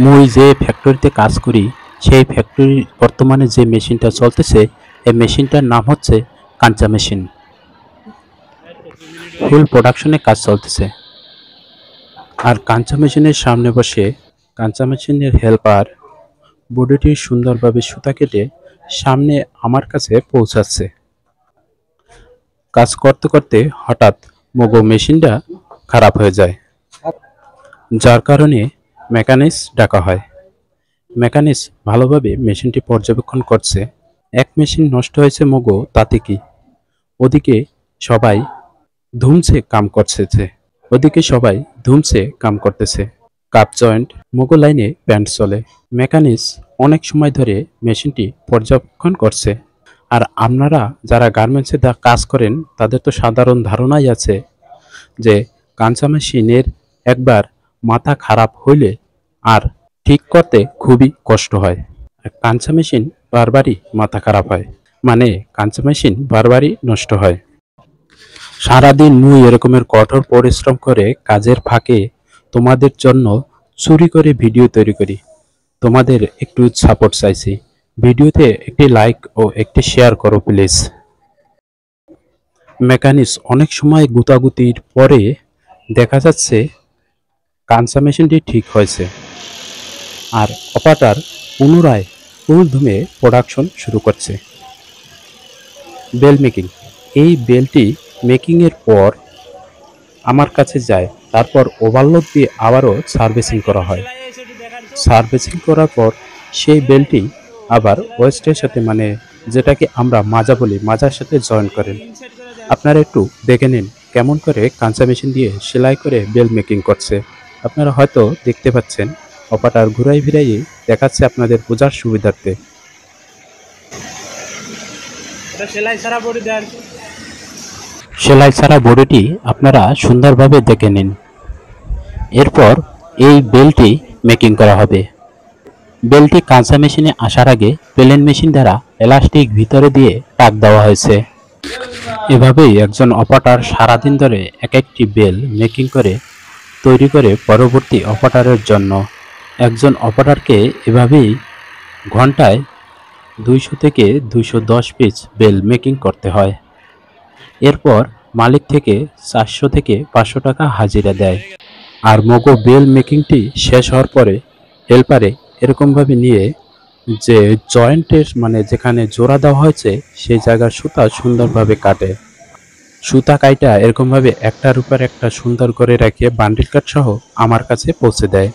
মুই যে ফ্যাক্টরিতে কাজ করি সেই ফ্যাক্টরির বর্তমানে যে মেশিনটা চলতেছে এই মেশিনটার নাম হচ্ছে কাঞ্চা মেশিন। ফুল প্রোডাকশনে কাজ চলতেছে। আর কাঞ্চা মেশিনের সামনে বসে কাঞ্চা মেশিনের হেল্পার বডিটি সুন্দরভাবে সুতা কেটে সামনে আমার কাছে পৌঁছাচ্ছে। কাজ করতে করতে হঠাৎ মগো মেশিনটা খারাপ হয়ে যায়, যার কারণে মেকানিক্স ডাকা হয়। মেকানিক্স ভালোভাবে মেশিনটি পর্যবেক্ষণ করছে। এক মেশিন নষ্ট হয়েছে মগো তাতে কি, ওদিকে সবাই ধুমছে কাম করতেছে। কাপ জয়েন্ট মগো লাইনে প্যান্ট চলে। মেকানিক্স অনেক সময় ধরে মেশিনটি পর্যবেক্ষণ করছে। আর আপনারা যারা গার্মেন্টসে কাজ করেন তাদের তো সাধারণ ধারণাই আছে যে কাঁচা মেশিনের একবার মাথা খারাপ হইলে আর ঠিক করতে খুবই কষ্ট হয়। আর কাঁচা মেশিন বারবারই মাথা খারাপ হয়, মানে কাঁচা মেশিন বারবারই নষ্ট হয়। সারাদিন মুই এরকমের কঠোর পরিশ্রম করে কাজের ফাঁকে তোমাদের জন্য চুরি করে ভিডিও তৈরি করি। তোমাদের একটু সাপোর্ট চাইছি। ভিডিওতে একটি লাইক ও একটি শেয়ার করো প্লিজ। মেকানিক্স অনেক সময় গুতাগুতির পরে দেখা যাচ্ছে কাঁচা মেশিনটি ঠিক হয়েছে। আর অপারেটর পুনরায় ফুল ধুমে প্রোডাকশন শুরু করছে। বেল মেকিং, এই বেলটি মেকিংয়ের পর আমার কাছে যায়, তারপর ওভারলোড দিয়ে আবারও সার্ভিসিং করা হয়। সার্ভিসিং করার পর সেই বেলটি আবার ওয়েস্টের সাথে, মানে যেটাকে আমরা মাজা বলি, মাজার সাথে জয়েন করেন। আপনারা একটু দেখে নিন কেমন করে কাঁচা মেশিন দিয়ে সেলাই করে বেল মেকিং করছে। আপনারা হয়তো দেখতে পাচ্ছেন, অপারেটর ঘুরাই ফিরাই দেখাচ্ছে আপনাদের বোঝার সুবিধার্থে। সেলাই ছাড়া বডিটি আপনারা সুন্দরভাবে দেখে নিন। এরপর এই বেলটি মেকিং করা হবে। বেলটি কাঁচা মেশিনে আসার আগে প্লেন মেশিন দ্বারা এলাস্টিক ভিতরে দিয়ে টাক দেওয়া হয়েছে। এভাবেই একজন অপারেটর সারাদিন ধরে এক একটি বেল মেকিং করে তৈরি করে পরবর্তী অপারেটরের জন্য। একজন অপারেটরকে এভাবেই ঘন্টায় 200 থেকে 210 পিস বেল মেকিং করতে হয়। এরপর মালিক থেকে 400 থেকে 500 টাকা হাজিরা দেয়। আর মগো বেল মেকিংটি শেষ হওয়ার পরে হেল্পারে এরকমভাবে নিয়ে যে জয়েন্টের, মানে যেখানে জোড়া দেওয়া হয়েছে সেই জায়গার সুতা সুন্দরভাবে কাটে। সুতা কাইটা এরকমভাবে একটার উপর একটা সুন্দর করে রেখে বান্ডিল কাট সহ আমার কাছে পৌঁছে দেয়।